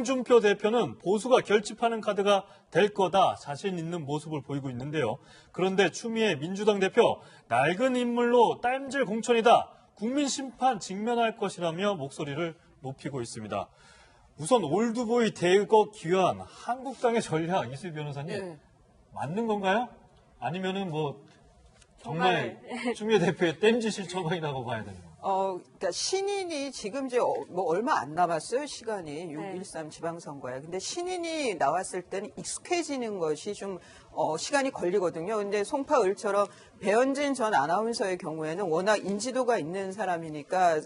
홍준표 대표는 보수가 결집하는 카드가 될 거다 자신 있는 모습을 보이고 있는데요. 그런데 추미애 민주당 대표 낡은 인물로 땜질 공천이다. 국민 심판 직면할 것이라며 목소리를 높이고 있습니다. 우선 올드보이 대거 귀환 한국당의 전략 이수희 변호사님 맞는 건가요? 아니면은 뭐 정말 추미애 대표의 땜짓일 처방이라고 봐야 되는 건가요? 그러니까 신인이 지금 이제 뭐 얼마 안 남았어요, 시간이. 6.13 지방선거에. 근데 신인이 나왔을 때는 익숙해지는 것이 좀, 시간이 걸리거든요. 근데 송파을처럼 배현진 전 아나운서의 경우에는 워낙 인지도가 있는 사람이니까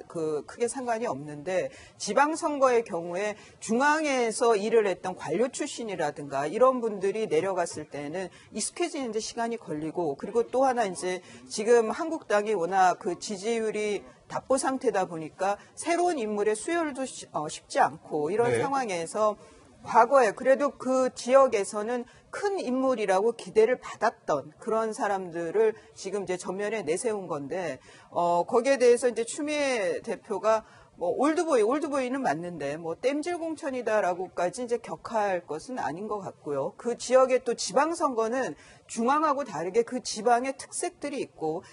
크게 상관이 없는데 지방선거의 경우에 중앙에서 일을 했던 관료 출신이라든가 이런 분들이 내려갔을 때는 익숙해지는데 시간이 걸리고 그리고 또 하나 이제 지금 한국당이 워낙 그 지지율이 답보 상태다 보니까 새로운 인물의 수혈도 쉽지 않고 이런 상황에서 과거에 그래도 그 지역에서는 큰 인물이라고 기대를 받았던 그런 사람들을 지금 이제 전면에 내세운 건데, 거기에 대해서 이제 추미애 대표가 뭐 올드보이는 맞는데 뭐 땜질 공천이다라고까지 이제 격하할 것은 아닌 것 같고요. 그 지역의 또 지방선거는 중앙하고 다르게 그 지방의 특색들이 있고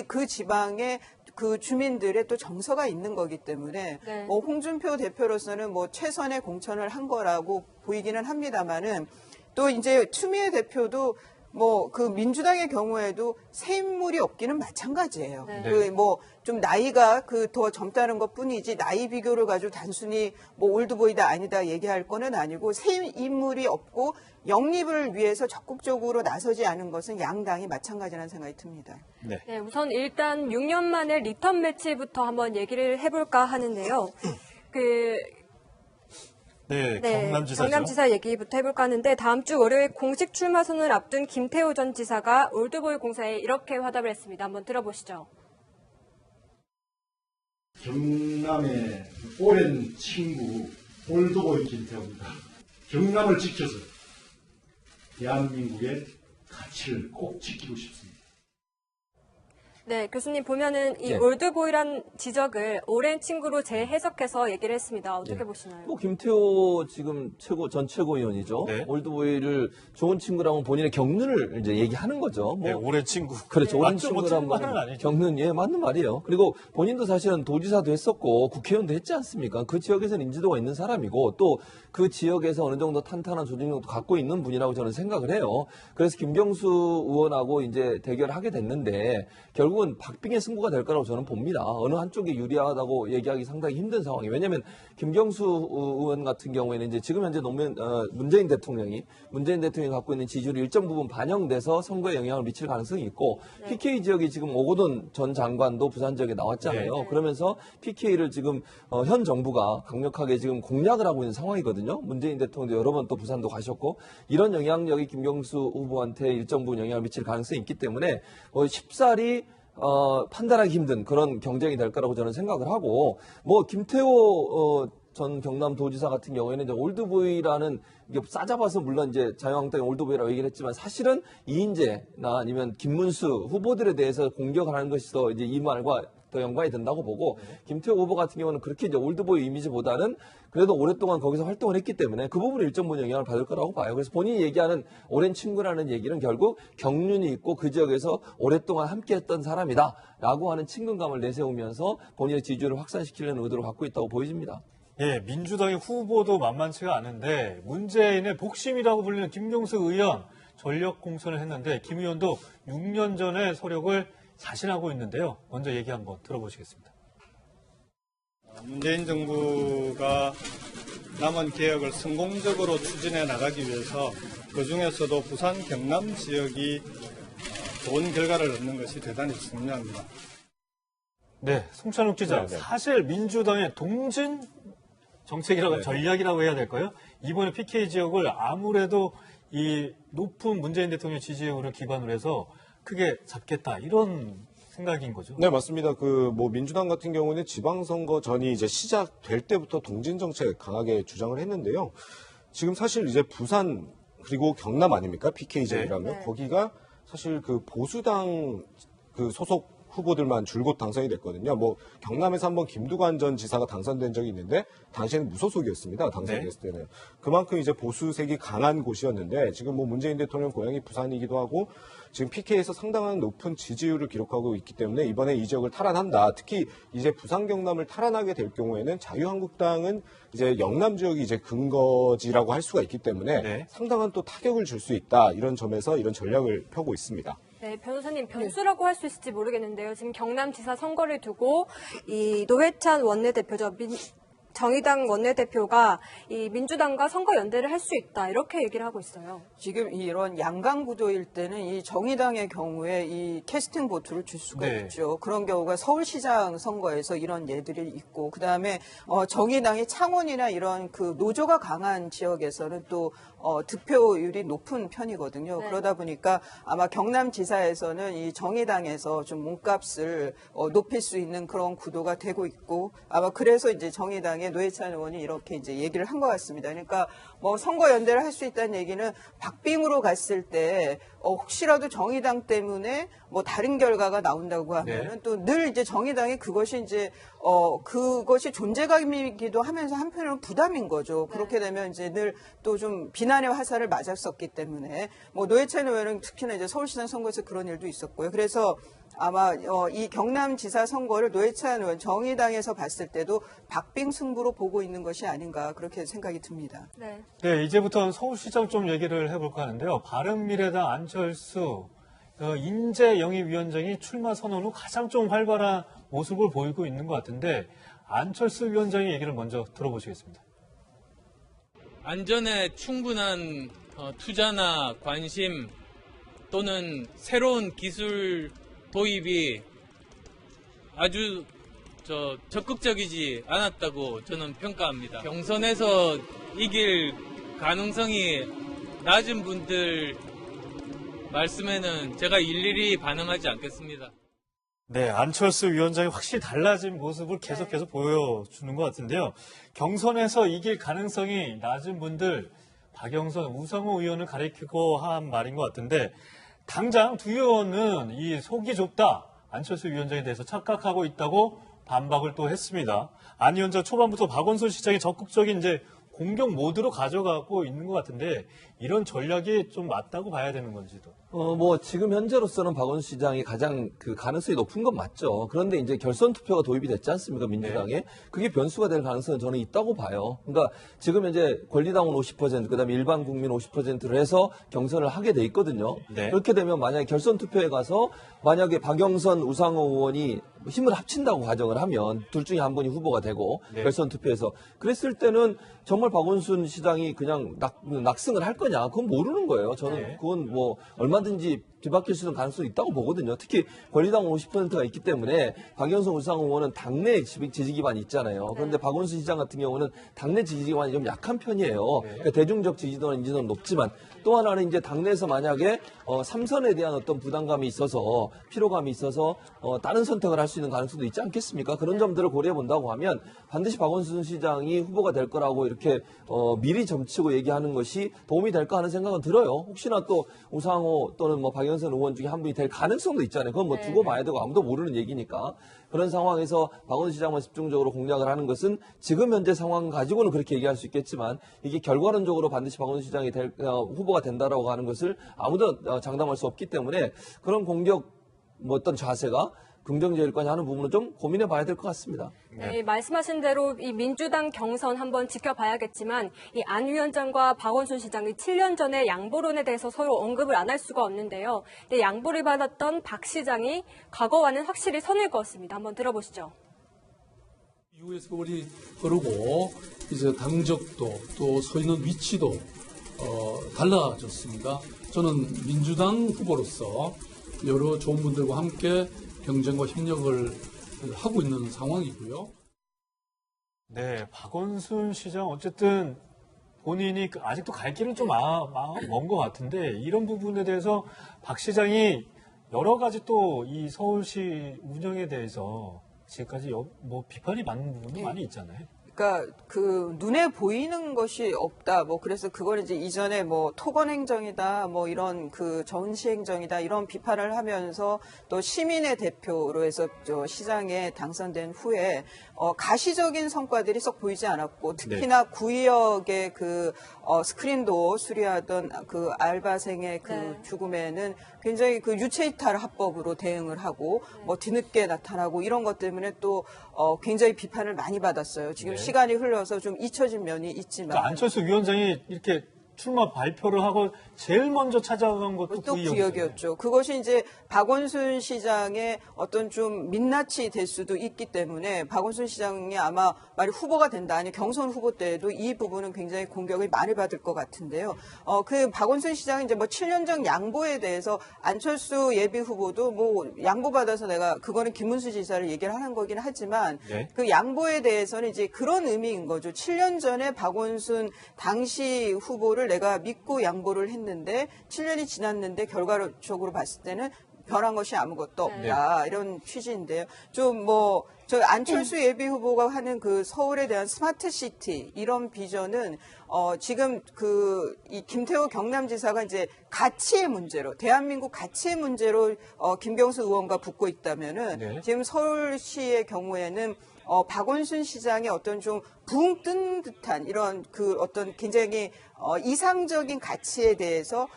그 지방의 그 주민들의 또 정서가 있는 거기 때문에 뭐 홍준표 대표로서는 뭐 최선의 공천을 한 거라고 보이기는 합니다만은 또 이제 추미애 대표도 뭐 그 민주당의 경우에도 새 인물이 없기는 마찬가지예요. 그 뭐 좀 나이가 더 젊다는 것 뿐이지 나이 비교를 가지고 단순히 뭐 올드보이다 아니다 얘기할 거는 아니고 새 인물이 없고 영입을 위해서 적극적으로 나서지 않은 것은 양당이 마찬가지라는 생각이 듭니다. 네, 우선 일단 6년 만에 리턴 매치부터 한번 얘기를 해볼까 하는데요. 경남지사죠. 경남지사 얘기부터 해볼까 하는데 다음 주 월요일 공식 출마 선언을 앞둔 김태호 전 지사가 올드보이 공사에 이렇게 화답을 했습니다. 한번 들어보시죠. 경남의 오랜 친구 올드보이 김태호입니다. 경남을 지켜서 대한민국의 가치를 꼭 지키고 싶습니다. 네, 교수님 보면은 이 올드보이란 지적을 오랜 친구로 재해석해서 얘기를 했습니다. 어떻게 보시나요? 뭐 김태호 지금 전 최고위원이죠. 올드보이를 좋은 친구라고 본인의 경륜을 이제 얘기하는 거죠. 뭐 오랜 친구. 그렇죠. 오랜 맞죠? 친구란 말은 아니죠. 경륜, 맞는 말이에요. 그리고 본인도 사실은 도지사도 했었고 국회의원도 했지 않습니까? 그 지역에서는 인지도가 있는 사람이고 또 그 지역에서 어느 정도 탄탄한 조직력도 갖고 있는 분이라고 저는 생각을 해요. 그래서 김경수 의원하고 이제 대결을 하게 됐는데 결국은 박빙의 승부가 될 거라고 저는 봅니다. 어느 한쪽이 유리하다고 얘기하기 상당히 힘든 상황이에요. 왜냐하면 김경수 의원 같은 경우에는 이제 지금 현재 문재인 대통령이 갖고 있는 지지율이 일정 부분 반영돼서 선거에 영향을 미칠 가능성이 있고 PK 지역이 지금 오거돈 전 장관도 부산 지역에 나왔잖아요. 그러면서 PK를 지금 현 정부가 강력하게 지금 공략을 하고 있는 상황이거든요. 문재인 대통령도 여러 번 또 부산도 가셨고 이런 영향력이 김경수 후보한테 일정 부분 영향을 미칠 가능성이 있기 때문에 쉽사리 판단하기 힘든 그런 경쟁이 될 거라고 저는 생각을 하고 뭐 김태호 전 경남도지사 같은 경우에는 이제 올드보이라는 이게 싸잡아서 물론 이제 자유한국당의 올드보이라고 얘기를 했지만 사실은 이인재나 아니면 김문수 후보들에 대해서 공격을 하는 것이 더 이제 이 말과 더 연관이 된다고 보고 김태호 후보 같은 경우는 그렇게 이제 올드보이 이미지보다는 그래도 오랫동안 거기서 활동을 했기 때문에 그 부분에 일정 부분 영향을 받을 거라고 봐요. 그래서 본인이 얘기하는 오랜 친구라는 얘기는 결국 경륜이 있고 그 지역에서 오랫동안 함께했던 사람이다라고 하는 친근감을 내세우면서 본인의 지지율을 확산시키려는 의도를 갖고 있다고 보여집니다. 민주당의 후보도 만만치가 않은데 문재인의 복심이라고 불리는 김경수 의원 전력 공천을 했는데 김 의원도 6년 전에 서력을 자신하고 있는데요. 먼저 얘기 한번 들어보시겠습니다. 문재인 정부가 남은 개혁을 성공적으로 추진해 나가기 위해서 그중에서도 부산 경남 지역이 좋은 결과를 얻는 것이 대단히 중요합니다. 네, 송찬욱 기자. 사실 민주당의 동진 정책이라고 전략이라고 해야 될까요? 이번에 PK 지역을 아무래도 이 높은 문재인 대통령 지지율을 기반으로 해서 크게 잡겠다 이런 생각인 거죠. 네, 맞습니다. 뭐 민주당 같은 경우는 지방선거 전이 이제 시작될 때부터 동진 정책 강하게 주장을 했는데요. 지금 사실 이제 부산 그리고 경남 아닙니까? PK 지역이라면 거기가 사실 그 보수당 그 소속 후보들만 줄곧 당선이 됐거든요. 뭐 경남에서 한번 김두관 전 지사가 당선된 적이 있는데 당시에는 무소속이었습니다. 당선됐을 때는. 그만큼 이제 보수색이 강한 곳이었는데 지금 뭐 문재인 대통령 고향이 부산이기도 하고 지금 PK에서 상당한 높은 지지율을 기록하고 있기 때문에 이번에 이 지역을 탈환한다. 특히 이제 부산 경남을 탈환하게 될 경우에는 자유한국당은 이제 영남 지역이 이제 근거지라고 할 수가 있기 때문에 네. 상당한 또 타격을 줄 수 있다. 이런 점에서 이런 전략을 펴고 있습니다. 네, 변호사님 변수라고 할 수 있을지 모르겠는데요. 지금 경남지사 선거를 두고 이 노회찬 원내대표죠. 정의당 원내대표가 이 민주당과 선거 연대를 할 수 있다 이렇게 얘기를 하고 있어요. 지금 이런 양강 구도일 때는 이 정의당의 경우에 이 캐스팅 보트를 줄 수가 네. 있죠. 그런 경우가 서울시장 선거에서 이런 예들이 있고, 그 다음에 정의당이 창원이나 이런 그 노조가 강한 지역에서는 또 득표율이 높은 편이거든요. 네. 그러다 보니까 아마 경남지사에서는 이 정의당에서 좀 몸값을 높일 수 있는 그런 구도가 되고 있고, 아마 그래서 이제 정의당의 노회찬 의원이 이렇게 이제 얘기를 한 것 같습니다. 그러니까 뭐 선거 연대를 할 수 있다는 얘기는 박빙으로 갔을 때 혹시라도 정의당 때문에 뭐 다른 결과가 나온다고 하면은 또 늘 이제 정의당이 그것이 이제 그것이 존재감이기도 하면서 한편으로는 부담인 거죠. 그렇게 되면 이제 늘 또 좀 비난의 화살을 맞았었기 때문에 뭐 노회찬 의원은 특히나 이제 서울시장 선거에서 그런 일도 있었고요. 그래서 아마 이 경남지사 선거를 노회찬 의원 정의당에서 봤을 때도 박빙 승부로 보고 있는 것이 아닌가 그렇게 생각이 듭니다. 네. 네, 이제부터는 서울시장 좀 얘기를 해볼까 하는데요. 바른미래당 안철수 인재영입위원장이 출마 선언 후 가장 좀 활발한 모습을 보이고 있는 것 같은데 안철수 위원장의 얘기를 먼저 들어보시겠습니다. 안전에 충분한 투자나 관심 또는 새로운 기술 도입이 아주 적극적이지 않았다고 저는 평가합니다. 경선에서 이길 가능성이 낮은 분들 말씀에는 제가 일일이 반응하지 않겠습니다. 네, 안철수 위원장이 확실히 달라진 모습을 계속해서 보여주는 것 같은데요. 경선에서 이길 가능성이 낮은 분들, 박영선, 우상호 의원을 가리키고 한 말인 것 같은데 당장 두 의원은 이 속이 좁다, 안철수 위원장에 대해서 착각하고 있다고 반박을 또 했습니다. 안 위원장 초반부터 박원순 시장이 적극적인 이제 공격 모드로 가져가고 있는 것 같은데 이런 전략이 좀 맞다고 봐야 되는 건지도. 뭐 지금 현재로서는 박원순 시장이 가장 그 가능성이 높은 건 맞죠. 그런데 이제 결선 투표가 도입이 됐지 않습니까, 민주당에? 그게 변수가 될 가능성은 저는 있다고 봐요. 그러니까 지금 현재 권리당원 50%, 그다음에 일반 국민 50%를 해서 경선을 하게 돼 있거든요. 네. 그렇게 되면 만약에 결선 투표에 가서 만약에 박영선, 우상호 의원이 힘을 합친다고 가정을 하면 둘 중에 한 분이 후보가 되고 네. 결선 투표에서 그랬을 때는 정말 박원순 시장이 그냥 낙승을 할 거냐? 그건 모르는 거예요. 저는 네. 그건 뭐 얼마든지 뒤바뀔 수 있는 가능성이 있다고 보거든요. 특히 권리당원 50%가 있기 때문에 박영선, 우상호 의원은 당내 지지 기반이 있잖아요. 그런데 박원순 시장 같은 경우는 당내 지지 기반이 좀 약한 편이에요. 그러니까 대중적 지지도나 인지도는 높지만 또 하나는 이제 당내에서 만약에 삼선에 대한 어떤 부담감이 있어서 피로감이 있어서 다른 선택을 할 수 있는 가능성도 있지 않겠습니까? 그런 점들을 고려해 본다고 하면 반드시 박원순 시장이 후보가 될 거라고 이렇게 미리 점치고 얘기하는 것이 도움이 될까 하는 생각은 들어요. 혹시나 또 우상호 또는 뭐 박영선 의원 중에 한 분이 될 가능성도 있잖아요. 그건 뭐 두고 봐야 되고 아무도 모르는 얘기니까. 그런 상황에서 박원순 시장만 집중적으로 공략을 하는 것은 지금 현재 상황 가지고는 그렇게 얘기할 수 있겠지만 이게 결과론적으로 반드시 박원순 시장이 후보가 된다라고 하는 것을 아무도 장담할 수 없기 때문에 그런 공격 뭐 어떤 자세가 긍정적일 거냐 하는 부분은 좀 고민해 봐야 될 것 같습니다. 네, 말씀하신 대로 이 민주당 경선 한번 지켜봐야겠지만 이 안 위원장과 박원순 시장이 7년 전에 양보론에 대해서 서로 언급을 안 할 수가 없는데요. 근데 양보를 받았던 박 시장이 과거와는 확실히 선을 그었습니다. 한번 들어보시죠. 이후에 세월이 흐르고 이제 당적도 또 서 있는 위치도 달라졌습니다. 저는 민주당 후보로서 여러 좋은 분들과 함께 경쟁과 협력을 하고 있는 상황이고요. 네, 박원순 시장 어쨌든 본인이 아직도 갈 길은 좀 먼 것 같은데 이런 부분에 대해서 박 시장이 여러 가지 또 이 서울시 운영에 대해서 지금까지 뭐 비판이 많은 부분도 많이 있잖아요. 그러니까 그 눈에 보이는 것이 없다. 뭐 그래서 그걸 이제 이전에 뭐 토건 행정이다, 뭐 이런 그 전시 행정이다 이런 비판을 하면서 또 시민의 대표로 해서 저 시장에 당선된 후에 가시적인 성과들이 썩 보이지 않았고 특히나 구의역의 그 스크린도 수리하던 그 알바생의 그 네. 죽음에는 굉장히 그 유체이탈 합법으로 대응을 하고 뭐 뒤늦게 나타나고 이런 것 때문에 또 굉장히 비판을 많이 받았어요. 지금 네. 시간이 흘러서 좀 잊혀진 면이 있지만 그러니까 안철수 위원장이 이렇게 출마 발표를 하고 제일 먼저 찾아간 것도 또 구의역이었죠. 구역이었죠. 그것이 이제 박원순 시장의 어떤 좀 민낯이 될 수도 있기 때문에 박원순 시장이 아마 만약 후보가 된다, 아니 경선 후보 때에도 이 부분은 굉장히 공격을 많이 받을 것 같은데요. 그 박원순 시장이 이제 뭐 7년 전 양보에 대해서 안철수 예비 후보도 뭐 양보받아서 내가 그거는 김문수 지사를 얘기를 하는 거긴 하지만 네. 그 양보에 대해서는 이제 그런 의미인 거죠. 7년 전에 박원순 당시 후보를 내가 믿고 양보를 했는데 7년이 지났는데 결과적으로 봤을 때는 변한 것이 아무것도 없다. 이런 취지인데요. 좀 뭐 저 안철수 예비 후보가 하는 그 서울에 대한 스마트 시티 이런 비전은 지금 그 이 김태호 경남지사가 이제 가치의 문제로 대한민국 가치의 문제로 김경수 의원과 붙고 있다면은 네. 지금 서울시의 경우에는 박원순 시장의 어떤 좀 붕 뜬 듯한 이런 그 어떤 굉장히 이상적인 가치에 대해서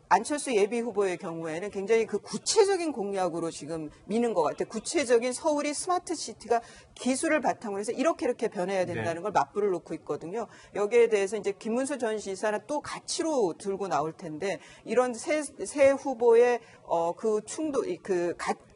안철수 예비 후보의 경우에는 굉장히 그 구체적인 공약으로 지금 미는 것 같아요. 구체적인 서울이 스마트 시티가 기술을 바탕으로 해서 이렇게 변해야 된다는 걸 맞불을 놓고 있거든요. 여기에 대해서 이제 김문수 전 지사는 또 가치로 들고 나올 텐데 이런 새 후보의 그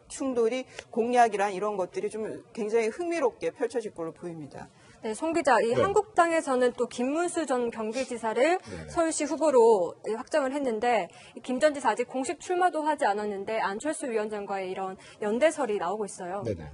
충돌이 공약이란 이런 것들이 좀 굉장히 흥미롭게 펼쳐질 걸로 보입니다. 네, 송 기자, 이 한국당에서는 또 김문수 전 경기지사를 서울시 후보로 확정을 했는데 김 전 지사 아직 공식 출마도 하지 않았는데 안철수 위원장과의 이런 연대설이 나오고 있어요. 네네.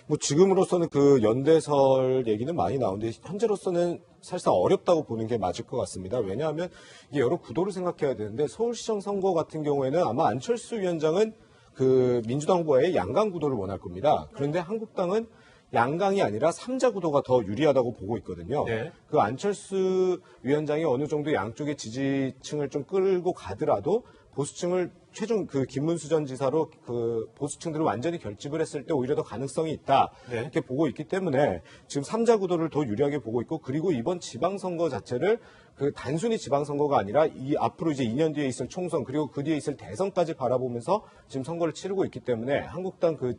뭐 지금으로서는 그 연대설 얘기는 많이 나오는데 현재로서는 사실상 어렵다고 보는 게 맞을 것 같습니다. 왜냐하면 이게 여러 구도를 생각해야 되는데 서울시장 선거 같은 경우에는 아마 안철수 위원장은 그 민주당 후보의 양강 구도를 원할 겁니다. 그런데 한국당은 양강이 아니라 3자 구도가 더 유리하다고 보고 있거든요. 네. 그 안철수 위원장이 어느 정도 양쪽의 지지층을 좀 끌고 가더라도 보수층을 최종 그 김문수 전 지사로 그 보수층들을 완전히 결집을 했을 때 오히려 더 가능성이 있다. 네. 이렇게 보고 있기 때문에 지금 3자 구도를 더 유리하게 보고 있고 그리고 이번 지방선거 자체를 그 단순히 지방선거가 아니라 이 앞으로 이제 2년 뒤에 있을 총선 그리고 그 뒤에 있을 대선까지 바라보면서 지금 선거를 치르고 있기 때문에 한국당 그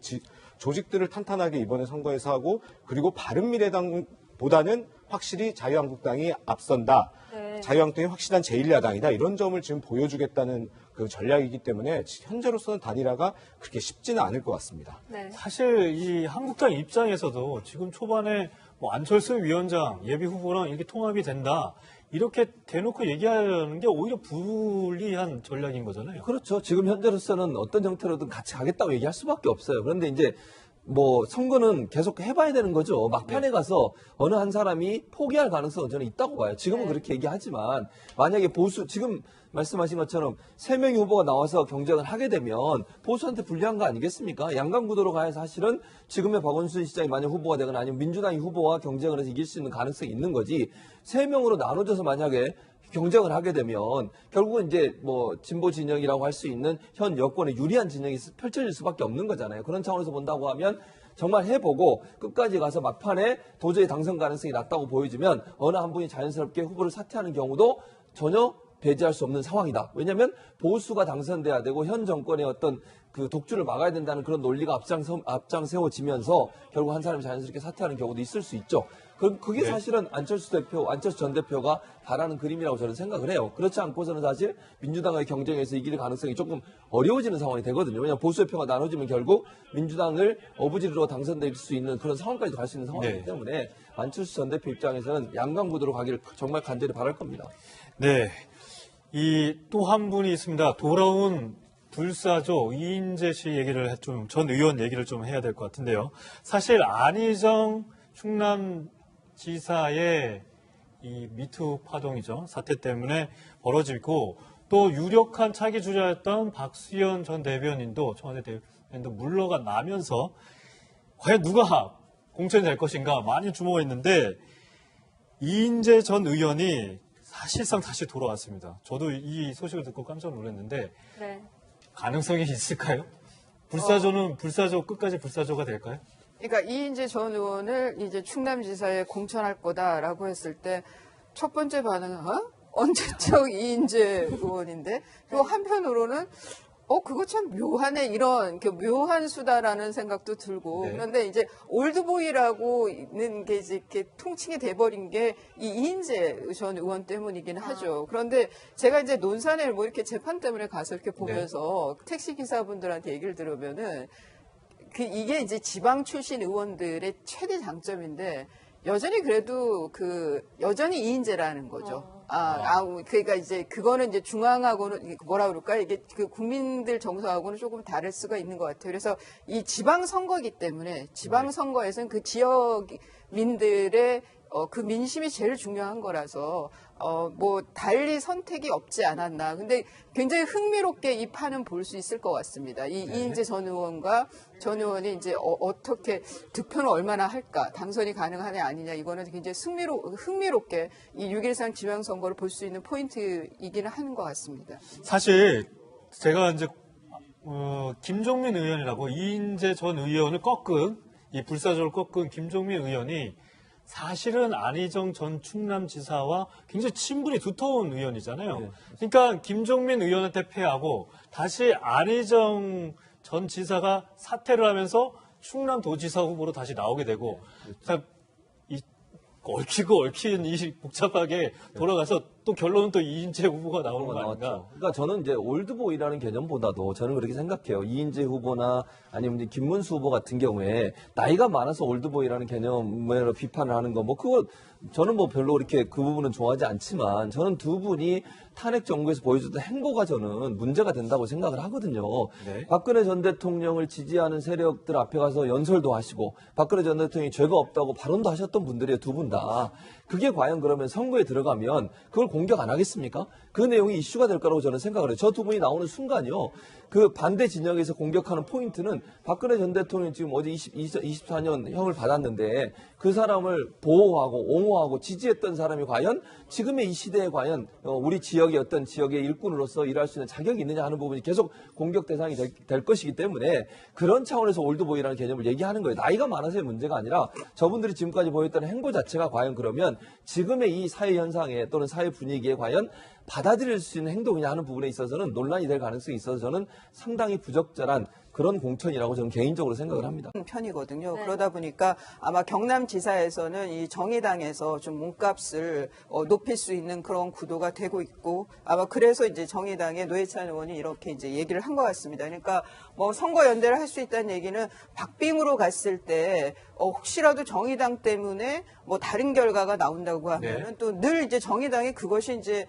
조직들을 탄탄하게 이번에 선거에서 하고 그리고 바른미래당보다는 확실히 자유한국당이 앞선다. 네. 자유한국당이 확실한 제1야당이다. 이런 점을 지금 보여주겠다는 그 전략이기 때문에 현재로서는 단일화가 그렇게 쉽지는 않을 것 같습니다. 네. 사실 이 한국당 입장에서도 지금 초반에 뭐 안철수 위원장 예비 후보랑 이렇게 통합이 된다. 이렇게 대놓고 얘기하는 게 오히려 불리한 전략인 거잖아요. 그렇죠. 지금 현재로서는 어떤 형태로든 같이 가겠다고 얘기할 수밖에 없어요. 그런데 이제 뭐 선거는 계속 해봐야 되는 거죠. 막판에 가서 어느 한 사람이 포기할 가능성은 저는 있다고 봐요. 지금은 그렇게 얘기하지만 만약에 지금 말씀하신 것처럼 3명의 후보가 나와서 경쟁을 하게 되면 보수한테 불리한 거 아니겠습니까? 양강 구도로 가야 사실은 지금의 박원순 시장이 만약 후보가 되거나 아니면 민주당이 후보와 경쟁을 해서 이길 수 있는 가능성이 있는 거지 3명으로 나눠져서 만약에 경쟁을 하게 되면 결국은 이제 뭐 진보 진영이라고 할 수 있는 현 여권에 유리한 진영이 펼쳐질 수밖에 없는 거잖아요. 그런 차원에서 본다고 하면 정말 해보고 끝까지 가서 막판에 도저히 당선 가능성이 낮다고 보여지면 어느 한 분이 자연스럽게 후보를 사퇴하는 경우도 전혀 배제할 수 없는 상황이다. 왜냐하면 보수가 당선돼야 되고 현 정권의 어떤 그 독주를 막아야 된다는 그런 논리가 앞장세워지면서 결국 한 사람이 자연스럽게 사퇴하는 경우도 있을 수 있죠. 그게 사실은 안철수 전 대표가 바라는 그림이라고 저는 생각을 해요. 그렇지 않고서는 사실 민주당과의 경쟁에서 이길 가능성이 조금 어려워지는 상황이 되거든요. 왜냐하면 보수의 표가 나눠지면 결국 민주당을 어부지리로 당선될 수 있는 그런 상황까지도 갈 수 있는 상황이기 때문에 안철수 전 대표 입장에서는 양강 구도로 가기를 정말 간절히 바랄 겁니다. 네. 이 또 한 분이 있습니다. 돌아온 불사조 이인재 씨 얘기를 전 의원 얘기를 좀 해야 될 것 같은데요. 사실 안희정 충남지사의 이 미투 파동이죠. 사태 때문에 벌어지고 또 유력한 차기 주자였던 박수현 전 대변인도 청와대 대변인도 물러가 나면서 과연 누가 공천이 될 것인가 많이 주목했는데 이인재 전 의원이 사실상 다시 돌아왔습니다. 저도 이 소식을 듣고 깜짝 놀랐는데 네. 가능성이 있을까요? 불사조 끝까지 불사조가 될까요? 그러니까 이인재 전 의원을 이제 충남지사에 공천할 거다라고 했을 때 첫 번째 반응은 언제적 이인재 의원인데 또 한편으로는 그거 참 묘하네 이런 묘한 수다라는 생각도 들고 네. 그런데 이제 올드보이라고 있는 게 이제 이렇게 통칭이 돼버린 게 이 이인재 전 의원 때문이긴 하죠. 그런데 제가 이제 논산에 뭐 이렇게 재판 때문에 가서 이렇게 보면서 택시 기사분들한테 얘기를 들으면은 이게 이제 지방 출신 의원들의 최대 장점인데 여전히 그래도 여전히 이인재라는 거죠. 그러니까 이제 그거는 이제 중앙하고는 뭐라 그럴까 이게 국민들 정서하고는 조금 다를 수가 있는 것 같아요. 그래서 이 지방 선거기 때문에 지방 선거에서는 그 지역민들의 그 민심이 제일 중요한 거라서 뭐 달리 선택이 없지 않았나. 근데 굉장히 흥미롭게 이 판은 볼 수 있을 것 같습니다. 이인재 전 의원과 전 의원이 이제 어떻게 득표는 얼마나 할까, 당선이 가능하냐 아니냐 이거는 굉장히 흥미롭게 이 6.13 지방선거를 볼 수 있는 포인트이기는 하는 것 같습니다. 사실 제가 이제 김종민 의원이라고 이인재 전 의원을 꺾은 이 불사조를 꺾은 김종민 의원이 사실은 안희정 전 충남지사와 굉장히 친분이 두터운 의원이잖아요. 네. 그러니까 김종민 의원한테 패하고 다시 안희정 전 지사가 사퇴를 하면서 충남도지사 후보로 다시 나오게 되고 이 얽힌 이 복잡하게 돌아가서 또 결론은 또 이인재 후보가 나오는 거 아닌가. 그러니까 저는 이제 올드보이라는 개념보다도 저는 그렇게 생각해요. 이인재 후보나 아니면 이제 김문수 후보 같은 경우에 나이가 많아서 올드보이라는 개념으로 비판을 하는 거 뭐 그거 저는 뭐 별로 그렇게 그 부분은 좋아하지 않지만 저는 두 분이 탄핵 정부에서 보여줬던 행보가 저는 문제가 된다고 생각을 하거든요. 네. 박근혜 전 대통령을 지지하는 세력들 앞에 가서 연설도 하시고 박근혜 전 대통령이 죄가 없다고 발언도 하셨던 분들이에요. 두 분 다. 그게 과연 그러면 선거에 들어가면 그걸 공격 안 하겠습니까? 그 내용이 이슈가 될 거라고 저는 생각을 해요. 저 두 분이 나오는 순간요. 그 반대 진영에서 공격하는 포인트는 박근혜 전 대통령이 지금 어제 24년 형을 받았는데 그 사람을 보호하고 옹호하고 지지했던 사람이 과연 지금의 이 시대에 과연 우리 지역의 어떤 지역의 일꾼으로서 일할 수 있는 자격이 있느냐 하는 부분이 계속 공격 대상이 될 것이기 때문에 그런 차원에서 올드보이라는 개념을 얘기하는 거예요. 나이가 많아서의 문제가 아니라 저분들이 지금까지 보였던 행보 자체가 과연 그러면 지금의 이 사회 현상에 또는 사회 분위기에 과연 받아들일 수 있는 행동이냐 하는 부분에 있어서는 논란이 될 가능성이 있어서 저는 상당히 부적절한 그런 공천이라고 저는 개인적으로 생각을 합니다. 편이거든요. 네. 그러다 보니까 아마 경남지사에서는 이 정의당에서 좀 몸값을 높일 수 있는 그런 구도가 되고 있고 아마 그래서 이제 정의당의 노회찬 의원이 이렇게 이제 얘기를 한 것 같습니다. 그러니까 뭐 선거 연대를 할 수 있다는 얘기는 박빙으로 갔을 때 혹시라도 정의당 때문에 뭐 다른 결과가 나온다고 하면은 네. 또 늘 이제 정의당이 그것이 이제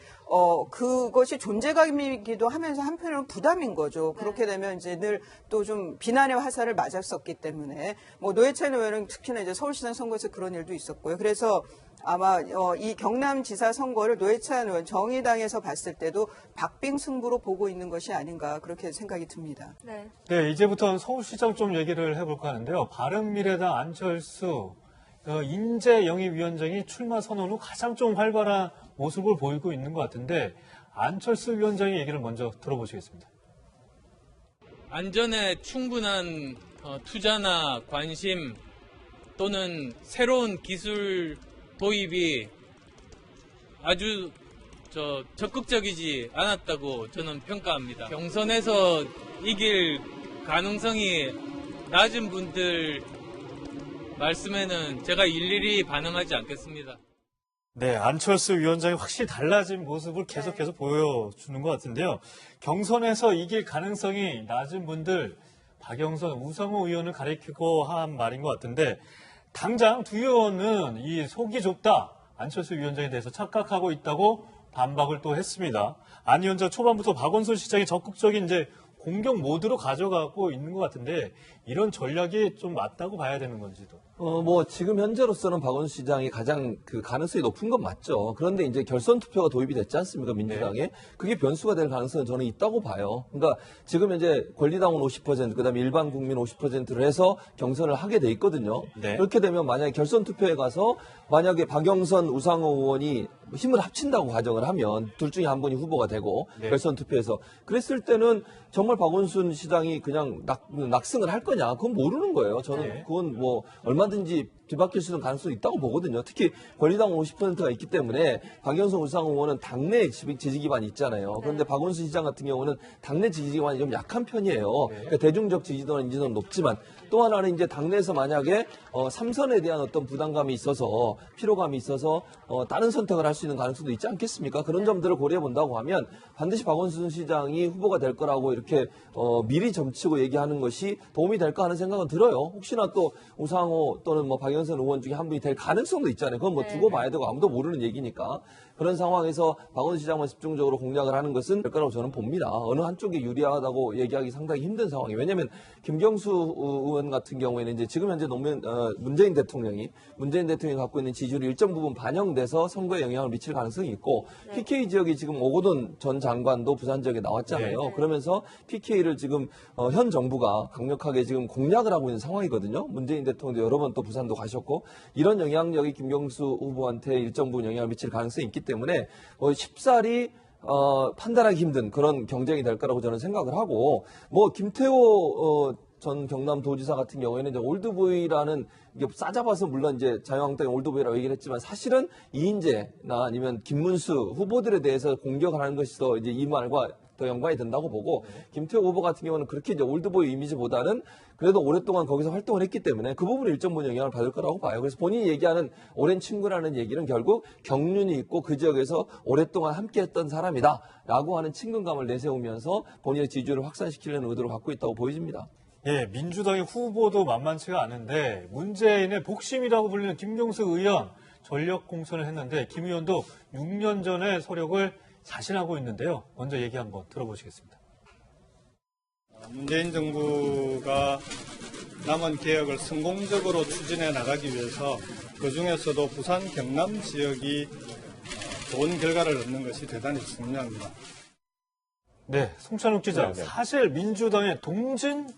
그것이 존재감이기도 하면서 한편으로는 부담인 거죠. 그렇게 되면 이제 늘 또 좀 비난의 화살을 맞았었기 때문에 뭐 노회찬 의원은 특히나 이제 서울시장 선거에서 그런 일도 있었고요. 그래서 아마 이 경남지사 선거를 노회찬 의원 정의당에서 봤을 때도 박빙 승부로 보고 있는 것이 아닌가 그렇게 생각이 듭니다. 네. 네, 이제부터는 서울시장 좀 얘기를 해볼까 하는데요. 바른미래당 안철수 인재 영입위원장이 출마 선언 후 가장 좀 활발한 모습을 보이고 있는 것 같은데 안철수 위원장의 얘기를 먼저 들어보시겠습니다. 안전에 충분한 투자나 관심 또는 새로운 기술 도입이 아주 적극적이지 않았다고 저는 평가합니다. 경선에서 이길 가능성이 낮은 분들 말씀에는 제가 일일이 반응하지 않겠습니다. 네, 안철수 위원장이 확실히 달라진 모습을 계속해서 보여주는 것 같은데요. 경선에서 이길 가능성이 낮은 분들, 박영선, 우상호 의원을 가리키고 한 말인 것 같은데 당장 두 의원은 이 속이 좁다, 안철수 위원장에 대해서 착각하고 있다고 반박을 또 했습니다. 안 위원장 초반부터 박원순 시장이 적극적인 이제 공격 모드로 가져가고 있는 것 같은데 이런 전략이 좀 맞다고 봐야 되는 건지도. 뭐 지금 현재로서는 박원순 시장이 가장 그 가능성이 높은 건 맞죠. 그런데 이제 결선 투표가 도입이 됐지 않습니까, 민주당에? 그게 변수가 될 가능성은 저는 있다고 봐요. 그러니까 지금 현재 권리당원 50%, 그다음에 일반 국민 50%를 해서 경선을 하게 돼 있거든요. 네. 그렇게 되면 만약에 결선 투표에 가서 만약에 박영선, 우상호 의원이 힘을 합친다고 가정을 하면 둘 중에 한 분이 후보가 되고 네. 결선 투표에서 그랬을 때는 정말 박원순 시장이 그냥 낙승을 할 거냐? 그건 모르는 거예요. 저는 네. 그건 뭐 얼마든지 뒤바뀔 수 있는 가능성이 있다고 보거든요. 특히 권리당원 50%가 있기 때문에 박영선, 우상호 의원은 당내 지지 기반이 있잖아요. 그런데 박원순 시장 같은 경우는 당내 지지 기반이 좀 약한 편이에요. 그러니까 대중적 지지도나 인지도는 높지만 또 하나는 이제 당내에서 만약에 삼선에 대한 어떤 부담감이 있어서 피로감이 있어서 다른 선택을 할 수 있는 가능성도 있지 않겠습니까? 그런 점들을 고려해 본다고 하면 반드시 박원순 시장이 후보가 될 거라고 이렇게 미리 점치고 얘기하는 것이 도움이 될까 하는 생각은 들어요. 혹시나 또 우상호 또는 뭐 박영선 의원 중에 한 분이 될 가능성도 있잖아요. 그건 뭐 두고 봐야 되고 아무도 모르는 얘기니까. 그런 상황에서 박원순 시장만 집중적으로 공략을 하는 것은 될 거라고 저는 봅니다. 어느 한쪽이 유리하다고 얘기하기 상당히 힘든 상황이에요. 왜냐하면 김경수 의원 같은 경우에는 이제 지금 현재 문재인 대통령이 갖고 있는 지지율이 일정 부분 반영돼서 선거에 영향을 미칠 가능성이 있고 PK 지역이 지금 오거돈 전 장관도 부산 지역에 나왔잖아요. 그러면서 PK를 지금 현 정부가 강력하게 지금 공략을 하고 있는 상황이거든요. 문재인 대통령도 여러 번 또 부산도 가셨고 이런 영향력이 김경수 후보한테 일정 부분 영향을 미칠 가능성이 있기 때문에 쉽사리 판단하기 힘든 그런 경쟁이 될 거라고 저는 생각을 하고 뭐 김태호 전 경남도지사 같은 경우에는 이제 올드보이라는 이게 싸잡아서 물론 이제 자유한국당이 올드보이라고 얘기를 했지만 사실은 이인재나 아니면 김문수 후보들에 대해서 공격을 하는 것이 더 이제 이 말과 더 연관이 된다고 보고 김태호 후보 같은 경우는 그렇게 이제 올드보이 이미지보다는 그래도 오랫동안 거기서 활동을 했기 때문에 그 부분에 일정 부분 영향을 받을 거라고 봐요. 그래서 본인이 얘기하는 오랜 친구라는 얘기는 결국 경륜이 있고 그 지역에서 오랫동안 함께했던 사람이다라고 하는 친근감을 내세우면서 본인의 지지율을 확산시키려는 의도를 갖고 있다고 보여집니다. 예, 민주당의 후보도 만만치가 않은데 문재인의 복심이라고 불리는 김경수 의원 전력 공천을 했는데 김 의원도 6년 전에 서력을 자신하고 있는데요. 먼저 얘기 한번 들어보시겠습니다. 문재인 정부가 남은 개혁을 성공적으로 추진해 나가기 위해서 그중에서도 부산 경남 지역이 좋은 결과를 얻는 것이 대단히 중요합니다. 네, 송찬욱 기자. 네. 사실 민주당의 동진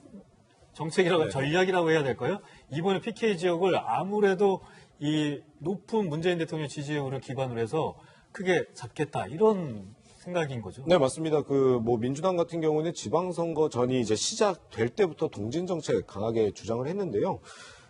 정책이라고 전략이라고 해야 될까요? 이번에 PK 지역을 아무래도 이 높은 문재인 대통령 지지율을 기반으로 해서 크게 잡겠다 이런 생각인 거죠. 네, 맞습니다. 뭐 민주당 같은 경우는 지방선거 전이 이제 시작될 때부터 동진 정책 강하게 주장을 했는데요.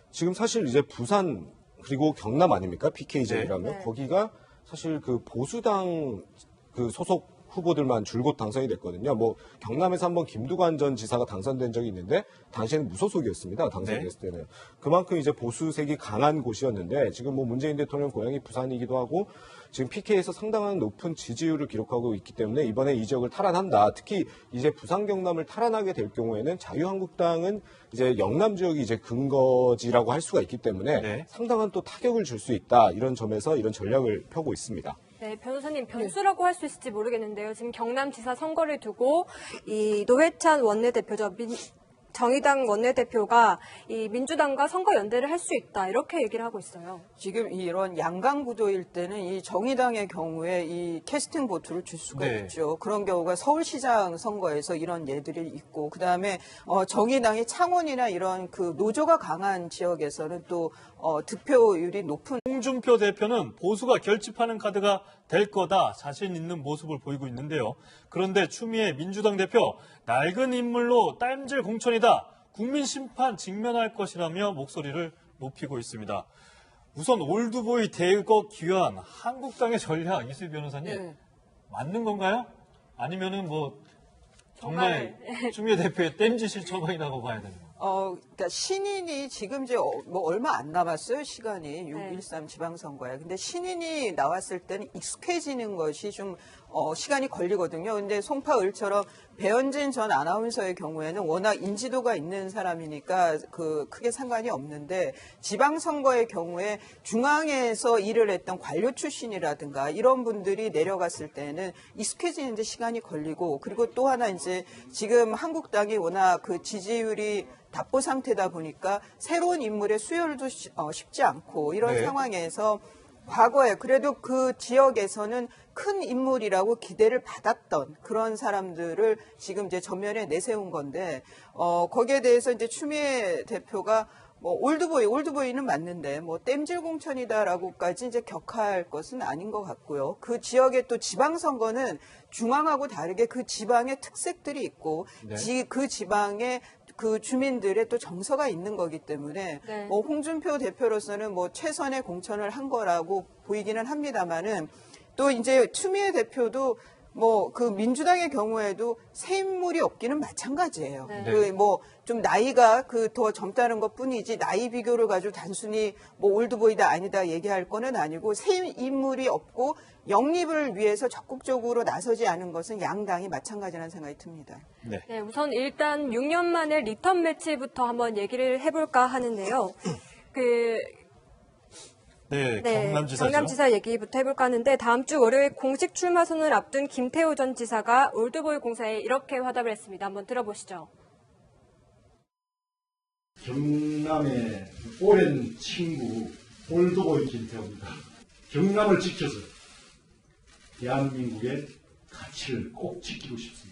지금 사실 이제 부산 그리고 경남 아닙니까? PK 지역이라면 네. 거기가 사실 그 보수당 그 소속 후보들만 줄곧 당선이 됐거든요. 뭐 경남에서 한번 김두관 전 지사가 당선된 적이 있는데 당시에는 무소속이었습니다. 당선됐을 때는. 그만큼 이제 보수색이 강한 곳이었는데 지금 뭐 문재인 대통령 고향이 부산이기도 하고 지금 PK에서 상당한 높은 지지율을 기록하고 있기 때문에 이번에 이 지역을 탈환한다. 특히 이제 부산 경남을 탈환하게 될 경우에는 자유한국당은 이제 영남 지역이 이제 근거지라고 할 수가 있기 때문에 상당한 또 타격을 줄 수 있다. 이런 점에서 이런 전략을 펴고 있습니다. 네, 변호사님 변수라고 할 수 있을지 모르겠는데요. 지금 경남지사 선거를 두고 이 노회찬 원내대표죠. 정의당 원내대표가 이 민주당과 선거 연대를 할 수 있다 이렇게 얘기를 하고 있어요. 지금 이런 양강 구도일 때는 이 정의당의 경우에 이 캐스팅 보트를 줄 수가 있죠. 그런 경우가 서울시장 선거에서 이런 예들이 있고, 그 다음에 정의당이 창원이나 이런 그 노조가 강한 지역에서는 또 득표율이 높은. 홍준표 대표는 보수가 결집하는 카드가 될 거다 자신 있는 모습을 보이고 있는데요. 그런데 추미애 민주당 대표 낡은 인물로 땀질 공천이다. 국민 심판 직면할 것이라며 목소리를 높이고 있습니다. 우선 올드보이 대거 귀환 한국당의 전략 이수희 변호사님 맞는 건가요? 아니면은 뭐 정말 추미애 대표의 땜짓일 처방이라고 봐야 되는 건가요? 그러니까 신인이 지금 이제 뭐 얼마 안 남았어요, 시간이. 6.13 지방선거에. 근데 신인이 나왔을 때는 익숙해지는 것이 좀 시간이 걸리거든요. 근데 송파을처럼 배현진 전 아나운서의 경우에는 워낙 인지도가 있는 사람이니까 크게 상관이 없는데, 지방선거의 경우에 중앙에서 일을 했던 관료 출신이라든가 이런 분들이 내려갔을 때는 익숙해지는데 시간이 걸리고, 그리고 또 하나 이제 지금 한국당이 워낙 그 지지율이 답보 상태다 보니까 새로운 인물의 수혈도 쉽지 않고 이런 네. 상황에서 과거에 그래도 그 지역에서는 큰 인물이라고 기대를 받았던 그런 사람들을 지금 이제 전면에 내세운 건데, 거기에 대해서 이제 추미애 대표가 뭐 올드보이는 맞는데 뭐 땜질 공천이다라고까지 이제 격하할 것은 아닌 것 같고요. 그 지역의 또 지방선거는 중앙하고 다르게 그 지방의 특색들이 있고 그 지방의 그 주민들의 또 정서가 있는 거기 때문에 네. 뭐 홍준표 대표로서는 뭐 최선의 공천을 한 거라고 보이기는 합니다만은 또 이제 추미애 대표도 뭐 그 민주당의 경우에도 새 인물이 없기는 마찬가지예요. 네. 그 뭐 좀 나이가 그 더 젊다는 것 뿐이지 나이 비교를 가지고 단순히 뭐 올드보이다 아니다 얘기할 거는 아니고 새 인물이 없고 영립을 위해서 적극적으로 나서지 않은 것은 양당이 마찬가지라는 생각이 듭니다. 네. 네, 우선 일단 6년 만에 리턴 매치부터 한번 얘기를 해볼까 하는데요. 네, 경남지사죠. 경남지사 얘기부터 해볼까 하는데 다음 주 월요일 공식 출마 선언을 앞둔 김태호 전 지사가 올드보이 공사에 이렇게 화답을 했습니다. 한번 들어보시죠. 경남의 오랜 친구 올드보이 김태호입니다. 경남을 지켜서 대한민국의 가치를 꼭 지키고 싶습니다.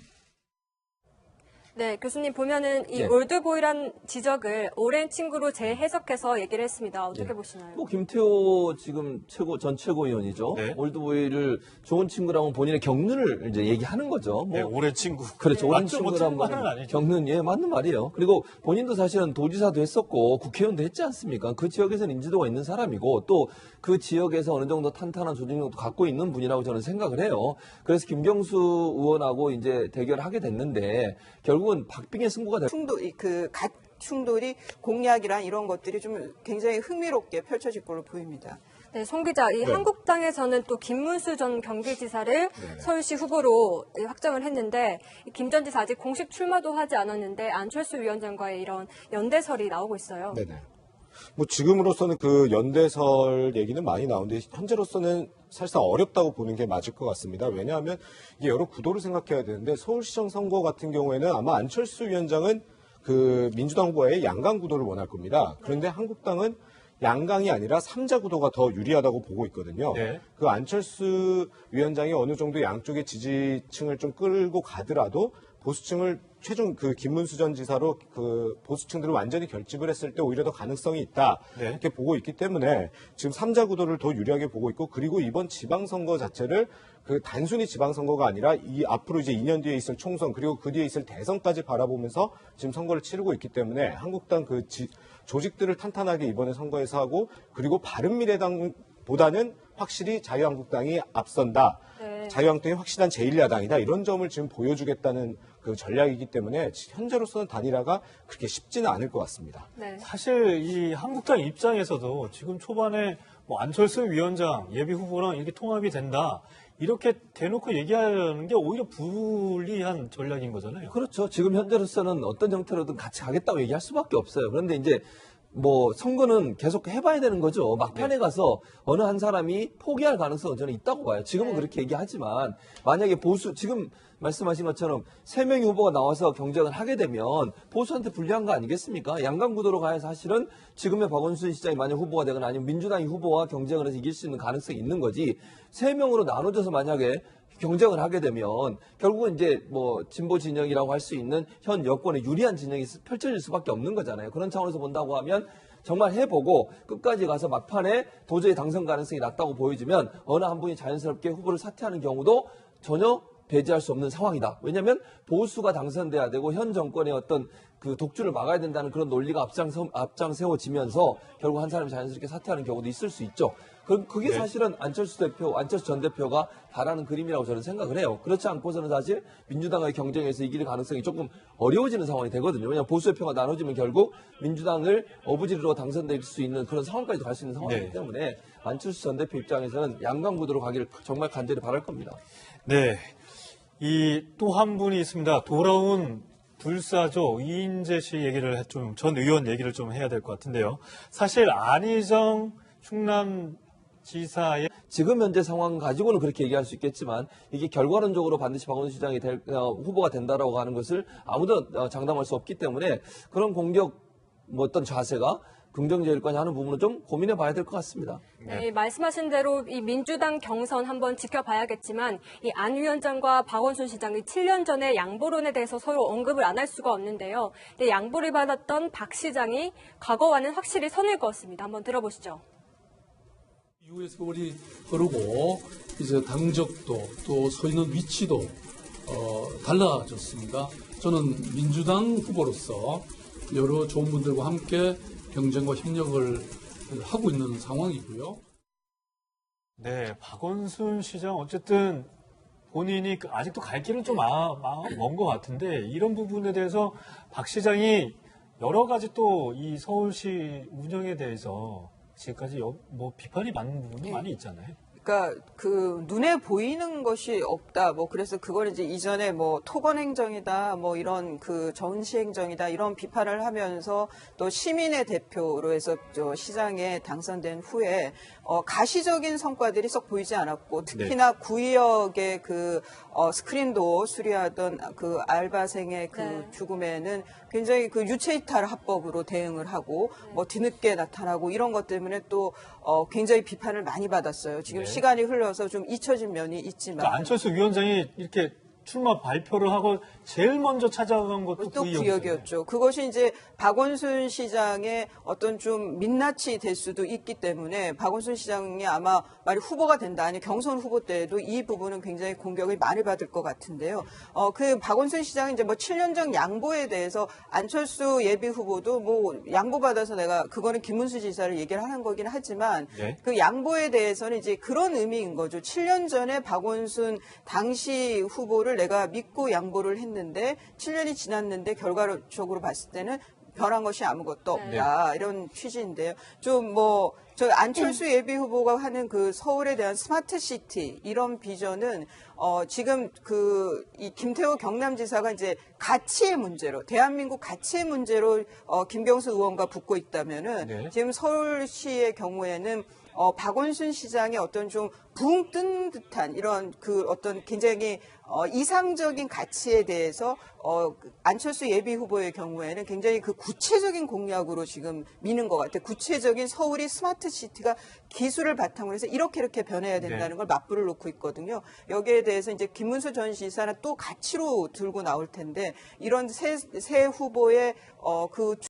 네, 교수님 보면은 이 네. 올드보이란 지적을 오랜 친구로 재해석해서 얘기를 했습니다. 어떻게 네. 보시나요? 뭐 김태호 지금 전 최고위원이죠. 네. 올드보이를 좋은 친구라고 본인의 경륜을 이제 얘기하는 거죠. 뭐 네, 오랜 친구. 그렇죠. 오랜 맞죠? 뭐 친구란 틀린 말은 말은 아니죠. 경륜, 예, 맞는 말이에요. 그리고 본인도 사실은 도지사도 했었고 국회의원도 했지 않습니까? 그 지역에서는 인지도가 있는 사람이고 또 그 지역에서 어느 정도 탄탄한 조직력도 갖고 있는 분이라고 저는 생각을 해요. 그래서 김경수 의원하고 이제 대결하게 됐는데 결국은 박빙의 승부가 될 충돌이 공약이란 이런 것들이 좀 굉장히 흥미롭게 펼쳐질 걸로 보입니다. 네, 송 기자, 이 네. 한국당에서는 또 김문수 전 경기지사를 서울시 후보로 확정을 했는데 김 전 지사 아직 공식 출마도 하지 않았는데 안철수 위원장과의 이런 연대설이 나오고 있어요. 네네. 뭐 지금으로서는 그 연대설 얘기는 많이 나오는데 현재로서는 사실상 어렵다고 보는 게 맞을 것 같습니다. 왜냐하면 이게 여러 구도를 생각해야 되는데 서울시장 선거 같은 경우에는 아마 안철수 위원장은 그 민주당 후보의 양강 구도를 원할 겁니다. 그런데 한국당은 양강이 아니라 3자 구도가 더 유리하다고 보고 있거든요. 네. 그 안철수 위원장이 어느 정도 양쪽의 지지층을 좀 끌고 가더라도 보수층을 최종 그 김문수 전 지사로 그 보수층들을 완전히 결집을 했을 때 오히려 더 가능성이 있다. 네. 이렇게 보고 있기 때문에 지금 3자 구도를 더 유리하게 보고 있고 그리고 이번 지방선거 자체를 그 단순히 지방선거가 아니라 이 앞으로 이제 2년 뒤에 있을 총선 그리고 그 뒤에 있을 대선까지 바라보면서 지금 선거를 치르고 있기 때문에 한국당 그 조직들을 탄탄하게 이번에 선거에서 하고 그리고 바른미래당보다는 확실히 자유한국당이 앞선다. 네. 자유한국당이 확실한 제1야당이다. 이런 점을 지금 보여주겠다는 그 전략이기 때문에 현재로서는 단일화가 그렇게 쉽지는 않을 것 같습니다. 네. 사실 이 한국당 입장에서도 지금 초반에 뭐 안철수 위원장 예비 후보랑 이렇게 통합이 된다. 이렇게 대놓고 얘기하는 게 오히려 불리한 전략인 거잖아요. 그렇죠. 지금 현재로서는 어떤 형태로든 같이 가겠다고 얘기할 수밖에 없어요. 그런데 이제 뭐 선거는 계속 해봐야 되는 거죠. 막판에 가서 어느 한 사람이 포기할 가능성은 저는 있다고 봐요. 지금은 그렇게 얘기하지만 만약에 지금 말씀하신 것처럼 3명의 후보가 나와서 경쟁을 하게 되면 보수한테 불리한 거 아니겠습니까? 양강 구도로 가야 사실은 지금의 박원순 시장이 만약 후보가 되거나 아니면 민주당이 후보와 경쟁을 해서 이길 수 있는 가능성이 있는 거지 3명으로 나눠져서 만약에 경쟁을 하게 되면 결국은 이제 뭐 진보 진영이라고 할 수 있는 현 여권에 유리한 진영이 펼쳐질 수밖에 없는 거잖아요. 그런 차원에서 본다고 하면 정말 해보고 끝까지 가서 막판에 도저히 당선 가능성이 낮다고 보여지면 어느 한 분이 자연스럽게 후보를 사퇴하는 경우도 전혀 배제할 수 없는 상황이다. 왜냐하면 보수가 당선돼야 되고 현 정권의 어떤 그 독주를 막아야 된다는 그런 논리가 앞장세워지면서 결국 한 사람이 자연스럽게 사퇴하는 경우도 있을 수 있죠. 그게 사실은 안철수 전 대표가 바라는 그림이라고 저는 생각을 해요. 그렇지 않고서는 사실 민주당과의 경쟁에서 이길 가능성이 조금 어려워지는 상황이 되거든요. 왜냐하면 보수의 표가 나눠지면 결국 민주당을 어부지리로 당선될 수 있는 그런 상황까지도 갈 수 있는 상황이기 때문에 안철수 전 대표 입장에서는 양강 구도로 가기를 정말 간절히 바랄 겁니다. 네. 이 또 한 분이 있습니다. 돌아온 불사조 이인재 씨 얘기를 전 의원 얘기를 좀 해야 될 것 같은데요. 사실 안희정 충남지사의 지금 현재 상황 가지고는 그렇게 얘기할 수 있겠지만 이게 결과론적으로 반드시 박원순 시장이 후보가 된다라고 하는 것을 아무도 장담할 수 없기 때문에 그런 공격 뭐 어떤 자세가 긍정적일까지 하는 부분은 좀 고민해 봐야 될 것 같습니다. 네, 말씀하신 대로 이 민주당 경선 한번 지켜봐야겠지만 이 안 위원장과 박원순 시장이 7년 전에 양보론에 대해서 서로 언급을 안 할 수가 없는데요. 근데 양보를 받았던 박 시장이 과거와는 확실히 선을 그었습니다. 한번 들어보시죠. 이후에 세월이 흐르고 이제 당적도 또 서 있는 위치도 달라졌습니다. 저는 민주당 후보로서 여러 좋은 분들과 함께 경쟁과 협력을 하고 있는 상황이고요. 네, 박원순 시장 어쨌든 본인이 아직도 갈 길은 좀 먼 것 같은데 이런 부분에 대해서 박 시장이 여러 가지 또 이 서울시 운영에 대해서 지금까지 뭐 비판이 많은 부분이 많이 있잖아요. 그러니까 그 눈에 보이는 것이 없다. 뭐 그래서 그걸 이제 이전에 뭐 토건 행정이다, 뭐 이런 그 전시 행정이다 이런 비판을 하면서 또 시민의 대표로 해서 저 시장에 당선된 후에 가시적인 성과들이 썩 보이지 않았고 특히나 구의역의 그 스크린도 수리하던 그 알바생의 그 죽음에는 굉장히 그 유체이탈 합법으로 대응을 하고 뭐 뒤늦게 나타나고 이런 것 때문에 또 굉장히 비판을 많이 받았어요. 지금 시간이 흘러서 좀 잊혀진 면이 있지만 그러니까 안철수 위원장이 이렇게 출마 발표를 하고 제일 먼저 찾아간 것도 또 구역이었죠. 그것이 이제 박원순 시장의 어떤 좀 민낯이 될 수도 있기 때문에 박원순 시장이 아마 만약 후보가 된다, 아니 경선 후보 때에도 이 부분은 굉장히 공격을 많이 받을 것 같은데요. 그 박원순 시장이 이제 뭐 7년 전 양보에 대해서 안철수 예비 후보도 뭐 양보받아서 내가 그거는 김문수 지사를 얘기를 하는 거긴 하지만 그 양보에 대해서는 이제 그런 의미인 거죠. 7년 전에 박원순 당시 후보를 내가 믿고 양보를 했는데 7년이 지났는데 결과적으로 봤을 때는 변한 것이 아무것도 없다. 이런 취지인데요. 좀 뭐 저 안철수 예비 후보가 하는 그 서울에 대한 스마트 시티 이런 비전은 지금 그 이 김태호 경남지사가 이제 가치의 문제로 대한민국 가치의 문제로 김경수 의원과 붙고 있다면은 지금 서울시의 경우에는 박원순 시장의 어떤 좀 붕 뜬 듯한 이런 그 어떤 굉장히 이상적인 가치에 대해서 안철수 예비 후보의 경우에는 굉장히 그 구체적인 공약으로 지금 미는 것 같아요. 구체적인 서울이 스마트 시티가 기술을 바탕으로 해서 이렇게 변해야 된다는 걸 맞불을 놓고 있거든요. 여기에 대해서 이제 김문수 전 지사는 또 가치로 들고 나올 텐데 이런 새 후보의 그